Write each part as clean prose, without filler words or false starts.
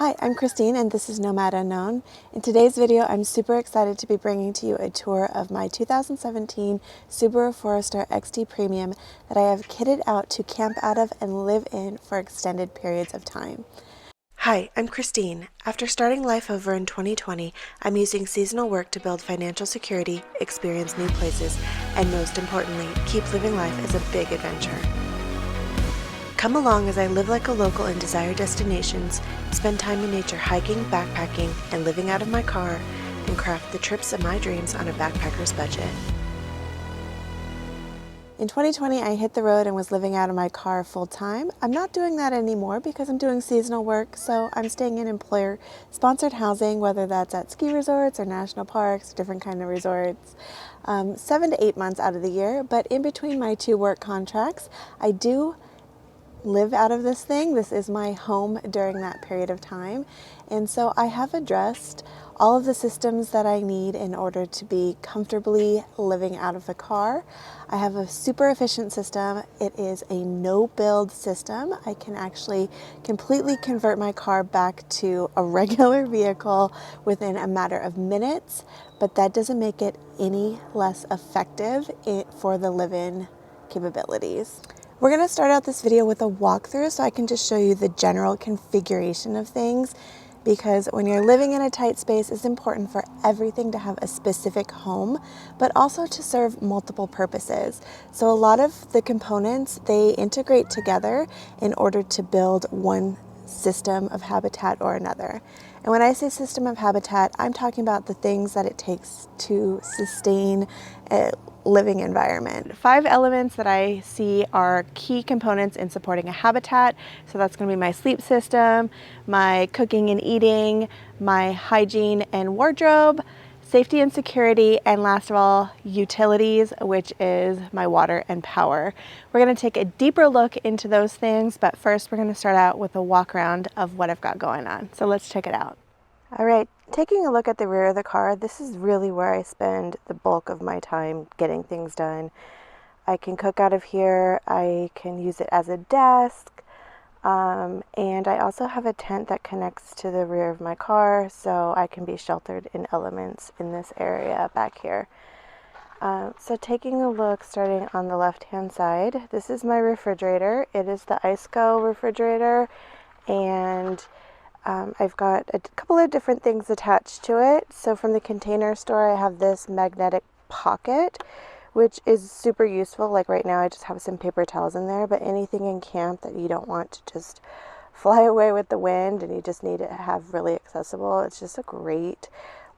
Hi, I'm Christine and this is Nomad Unknown. In today's video, I'm super excited to be bringing to you a tour of my 2017 Subaru Forester XT Premium that I have kitted out to camp out of and live in for extended periods of time. Hi, I'm Christine. After starting life over in 2020, I'm using seasonal work to build financial security, experience new places, and most importantly, keep living life as a big adventure. Come along as I live like a local in desired destinations, spend time in nature hiking, backpacking, and living out of my car, and craft the trips of my dreams on a backpacker's budget. In 2020, I hit the road and was living out of my car full time. I'm not doing that anymore because I'm doing seasonal work, so I'm staying in employer-sponsored housing, whether that's at ski resorts or national parks, different kind of resorts, 7 to 8 months out of the year. But in between my two work contracts, I do live out of this thing. This is my home during that period of time. And so I have addressed all of the systems that I need in order to be comfortably living out of the car. I have a super efficient system. It is a no-build system. I can actually completely convert my car back to a regular vehicle within a matter of minutes, but that doesn't make it any less effective for the live-in capabilities. We're going to start out this video with a walkthrough so I can just show you the general configuration of things, because when you're living in a tight space, it's important for everything to have a specific home, but also to serve multiple purposes. So a lot of the components, they integrate together in order to build one system of habitat or another. And when I say system of habitat, I'm talking about the things that it takes to sustain a living environment. 5 elements that I see are key components in supporting a habitat. So that's going to be my sleep system, my cooking and eating, my hygiene and wardrobe, safety and security, and last of all, utilities, which is my water and power. We're going to take a deeper look into those things, but first we're going to start out with a walk around of what I've got going on. So let's check it out. All right, taking a look at the rear of the car, this is really where I spend the bulk of my time getting things done. I can cook out of here, I can use it as a desk, and I also have a tent that connects to the rear of my car, so I can be sheltered in elements in this area back here. So taking a look, starting on the left-hand side, this is my refrigerator. It is the IceGo refrigerator, and I've got a couple of different things attached to it. So from the Container Store, I have this magnetic pocket, which is super useful. Like right now, I just have some paper towels in there, but anything in camp that you don't want to just fly away with the wind and you just need to have really accessible, it's just a great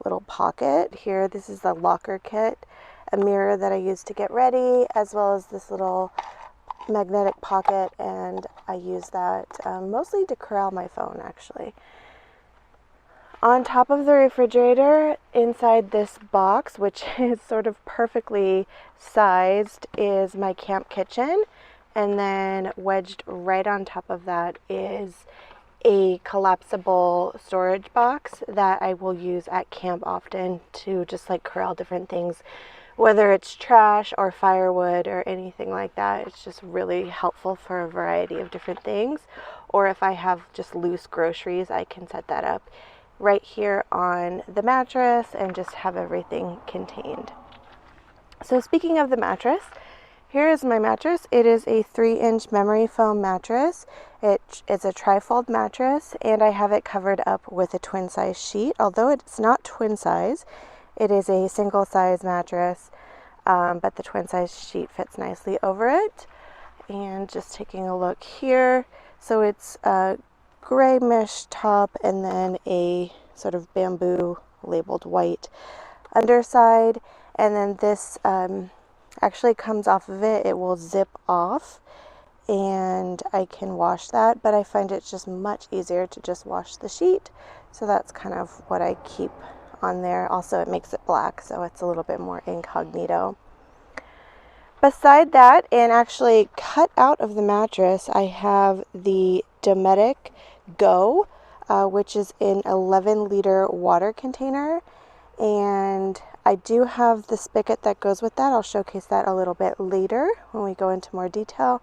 little pocket. Here, this is the locker kit, a mirror that I use to get ready, as well as this little magnetic pocket, and I use that mostly to corral my phone actually. On top of the refrigerator, inside this box, which is sort of perfectly sized, is my camp kitchen, and then wedged right on top of that is a collapsible storage box that I will use at camp often to just like corral different things, whether it's trash or firewood or anything like that. It's just really helpful for a variety of different things. Or if I have just loose groceries, I can set that up right here on the mattress and just have everything contained. So speaking of the mattress, here is my mattress. It is a 3-inch memory foam mattress. It's a trifold mattress, and I have it covered up with a twin size sheet. Although it's not twin size, it is a single size mattress, but the twin size sheet fits nicely over it. And just taking a look here, so it's a gray mesh top and then a sort of bamboo labeled white underside, and then this actually comes off of it. It will zip off and I can wash that, but I find it just much easier to just wash the sheet, so that's kind of what I keep on there. Also, it makes it black, so it's a little bit more incognito. Beside that, and actually cut out of the mattress, I have the Dometic Go, which is an 11-liter water container, and I do have the spigot that goes with that. I'll showcase that a little bit later when we go into more detail,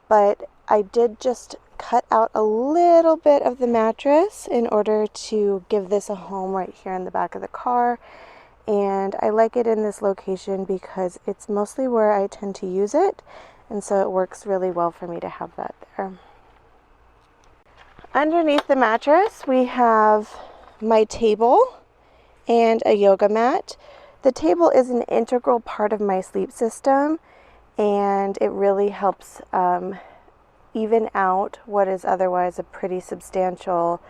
but I did just cut out a little bit of the mattress in order to give this a home right here in the back of the car. And I like it in this location because it's mostly where I tend to use it, and so it works really well for me to have that there. Underneath the mattress we have my table and a yoga mat. The table is an integral part of my sleep system, and it really helps even out what is otherwise a pretty substantial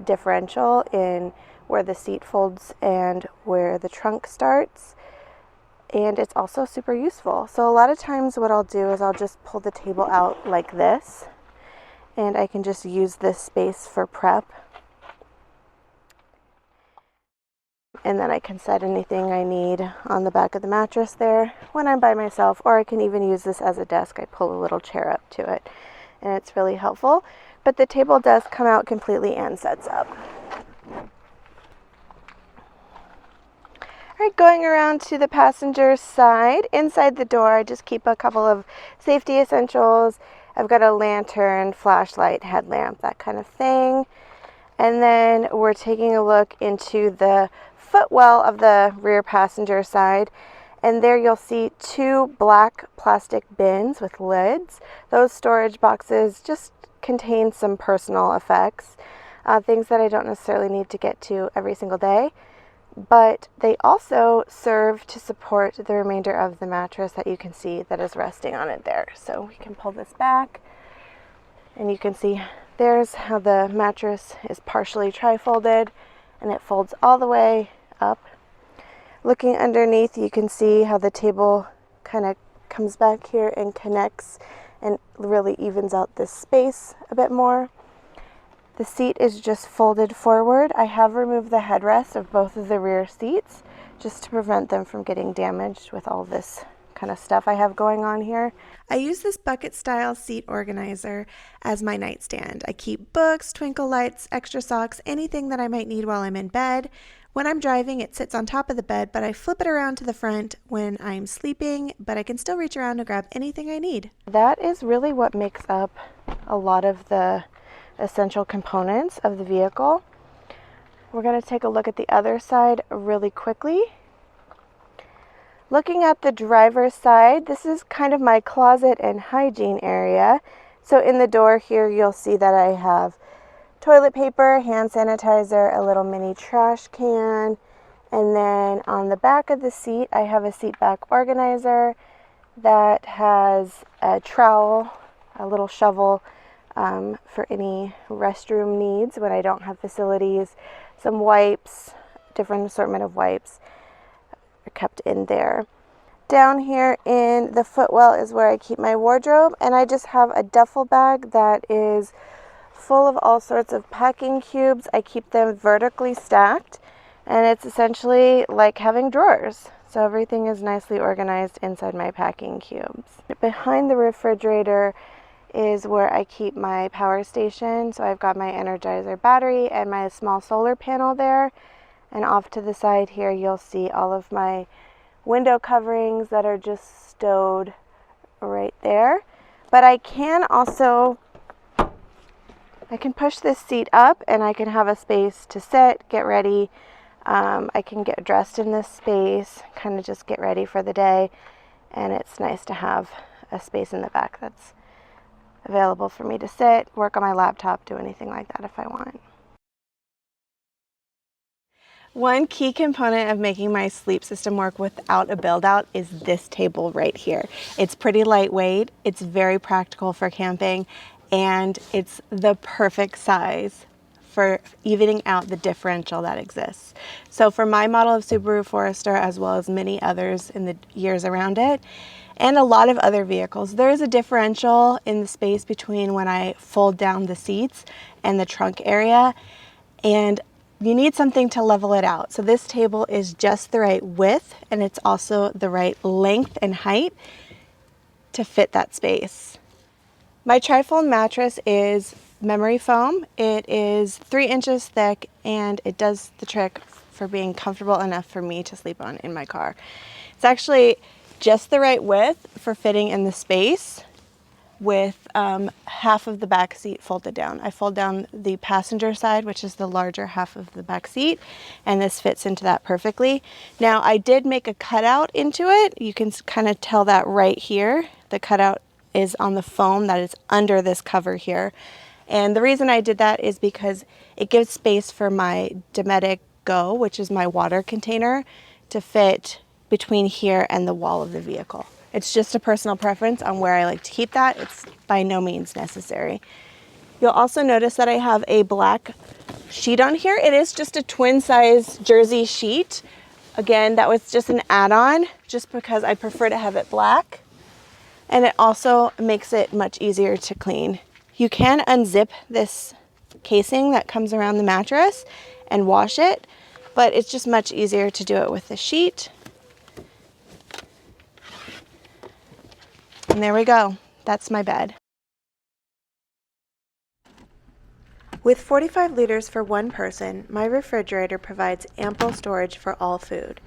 differential in where the seat folds and where the trunk starts. And it's also super useful. So a lot of times what I'll do is I'll just pull the table out like this, and I can just use this space for prep. And then I can set anything I need on the back of the mattress there when I'm by myself, or I can even use this as a desk. I pull a little chair up to it, and it's really helpful. But the table does come out completely and sets up. All right, going around to the passenger side, inside the door, I just keep a couple of safety essentials. I've got a lantern, flashlight, headlamp, that kind of thing. And then we're taking a look into the footwell of the rear passenger side. And there you'll see two black plastic bins with lids. Those storage boxes just contain some personal effects, things that I don't necessarily need to get to every single day. But they also serve to support the remainder of the mattress that you can see that is resting on it there. So we can pull this back, and you can see there's how the mattress is partially tri-folded, and it folds all the way up. Looking underneath, you can see how the table kind of comes back here and connects and really evens out this space a bit more. The seat is just folded forward. I have removed the headrest of both of the rear seats just to prevent them from getting damaged with all this kind of stuff I have going on here. I use this bucket style seat organizer as my nightstand. I keep books, twinkle lights, extra socks, anything that I might need while I'm in bed. When I'm driving, it sits on top of the bed, but I flip it around to the front when I'm sleeping, but I can still reach around to grab anything I need. That is really what makes up a lot of the essential components of the vehicle. We're going to take a look at the other side really quickly. Looking at the driver's side, this is kind of my closet and hygiene area. So in the door here, you'll see that I have toilet paper, hand sanitizer, a little mini trash can, and then on the back of the seat, I have a seat back organizer that has a trowel, a little shovel, for any restroom needs when I don't have facilities. Some wipes, different assortment of wipes are kept in there. Down here in the footwell is where I keep my wardrobe, and I just have a duffel bag that is full of all sorts of packing cubes. I keep them vertically stacked, and it's essentially like having drawers. So everything is nicely organized inside my packing cubes. Behind the refrigerator is where I keep my power station. So I've got my Energizer battery and my small solar panel there. And off to the side here, you'll see all of my window coverings that are just stowed right there. But I can also, I can push this seat up and I can have a space to sit, get ready. I can get dressed in this space, kind of just get ready for the day. And it's nice to have a space in the back that's available for me to sit, work on my laptop, do anything like that if I want. One key component of making my sleep system work without a build out is this table right here. It's pretty lightweight, it's very practical for camping, and it's the perfect size for evening out the differential that exists. So for my model of Subaru Forester, as well as many others in the years around it, and a lot of other vehicles, there is a differential in the space between when I fold down the seats and the trunk area, and you need something to level it out. So this table is just the right width, and it's also the right length and height to fit that space. My trifold mattress is memory foam. It is 3 inches thick, and it does the trick for being comfortable enough for me to sleep on in my car. It's actually just the right width for fitting in the space, with half of the back seat folded down. I fold down the passenger side, which is the larger half of the back seat, and this fits into that perfectly. Now, I did make a cutout into it. You can kind of tell that right here. The cutout is on the foam that is under this cover here. And the reason I did that is because it gives space for my Dometic Go, which is my water container, to fit between here and the wall of the vehicle. It's just a personal preference on where I like to keep that. It's by no means necessary. You'll also notice that I have a black sheet on here. It is just a twin size jersey sheet. Again, that was just an add-on just because I prefer to have it black. And it also makes it much easier to clean. You can unzip this casing that comes around the mattress and wash it, but it's just much easier to do it with the sheet. And there we go. That's my bed. With 45 liters for one person, my refrigerator provides ample storage for all food.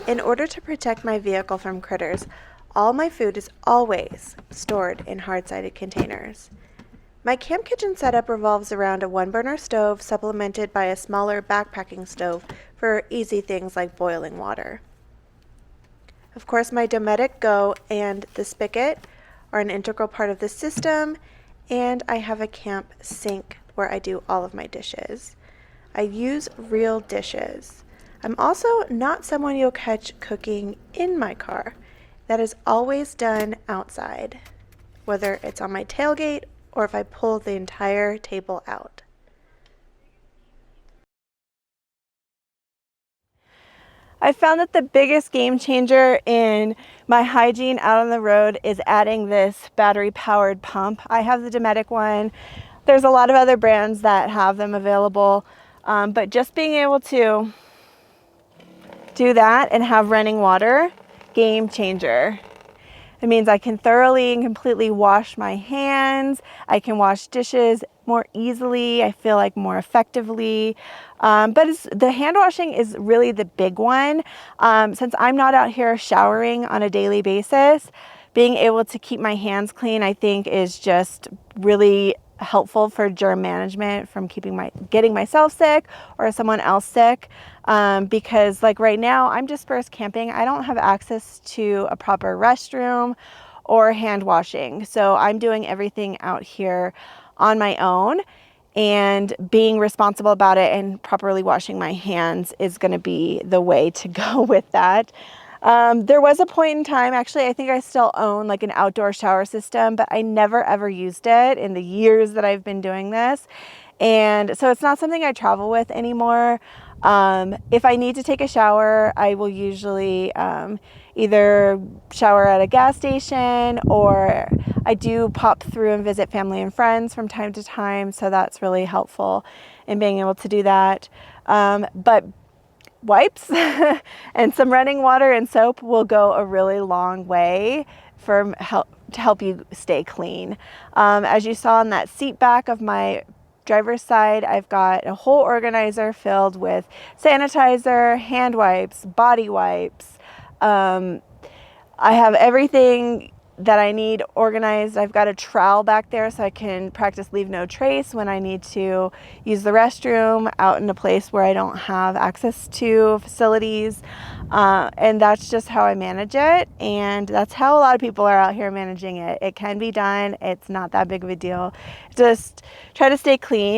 In order to protect my vehicle from critters, all my food is always stored in hard-sided containers. My camp kitchen setup revolves around a one-burner stove supplemented by a smaller backpacking stove for easy things like boiling water. Of course, my Dometic Go and the spigot are an integral part of the system, and I have a camp sink where I do all of my dishes. I use real dishes. I'm also not someone you'll catch cooking in my car. That is always done outside, whether it's on my tailgate or if I pull the entire table out. I found that the biggest game changer in my Hygiene out on the road is adding this battery powered pump. I have the Dometic one. There's a lot of other brands that have them available, but just being able to do that and have running water, game changer. It means I can thoroughly and completely wash my hands. I can wash dishes more easily. I feel like more effectively. But the hand washing is really the big one. Since I'm not out here showering on a daily basis, being able to keep my hands clean, I think, is just really helpful for germ management from getting myself sick or someone else sick. Because like right now I'm dispersed camping. I don't have access to a proper restroom or hand washing. So I'm doing everything out here on my own, and being responsible about it and properly washing my hands is going to be the way to go with that. There was a point in time, actually, I think I still own like an outdoor shower system, but I never ever used it in the years that I've been doing this. And so it's not something I travel with anymore. If I need to take a shower, I will usually either shower at a gas station, or I do pop through and visit family and friends from time to time. So that's really helpful in being able to do that. But wipes and some running water and soap will go a really long way to help you stay clean. As you saw on that seat back of my driver's side, I've got a whole organizer filled with sanitizer, hand wipes, body wipes. I have everything that I need organized. I've got a trowel back there so I can practice leave no trace when I need to use the restroom out in a place where I don't have access to facilities. And that's just how I manage it. And that's how a lot of people are out here managing it. It can be done. It's not that big of a deal. Just try to stay clean.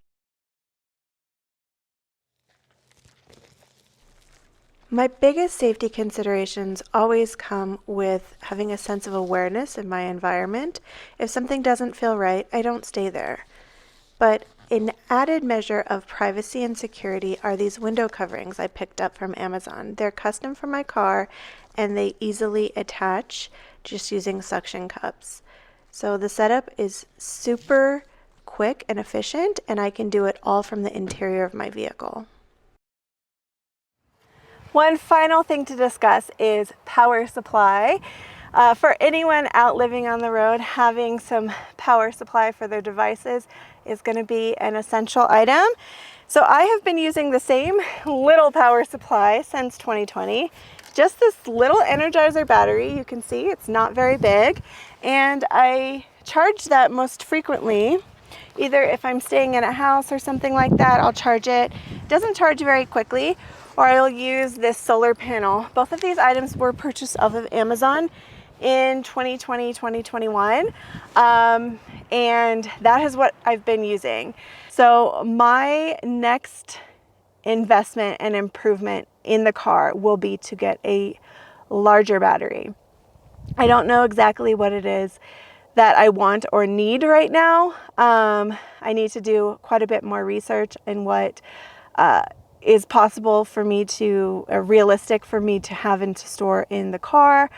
My biggest safety considerations always come with having a sense of awareness in my environment. If something doesn't feel right, I don't stay there. But an added measure of privacy and security are these window coverings I picked up from Amazon. They're custom for my car, and they easily attach just using suction cups. So the setup is super quick and efficient, and I can do it all from the interior of my vehicle. One final thing to discuss is power supply. For anyone out living on the road, having some power supply for their devices is going to be an essential item. So I have been using the same little power supply since 2020. Just this little Energizer battery. You can see it's not very big. And I charge that most frequently. Either if I'm staying in a house or something like that, I'll charge it. It doesn't charge very quickly, or I'll use this solar panel. Both of these items were purchased off of Amazon in 2020, 2021. And that is what I've been using. So my next investment and improvement in the car will be to get a larger battery. I don't know exactly what it is that I want or need right now. I need to do quite a bit more research in what is possible for me to, realistic for me to have and to store in the car,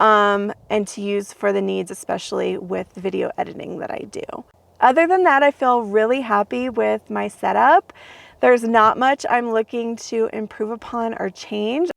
and to use for the needs, especially with the video editing that I do. Other than that, I feel really happy with my setup. There's not much I'm looking to improve upon or change.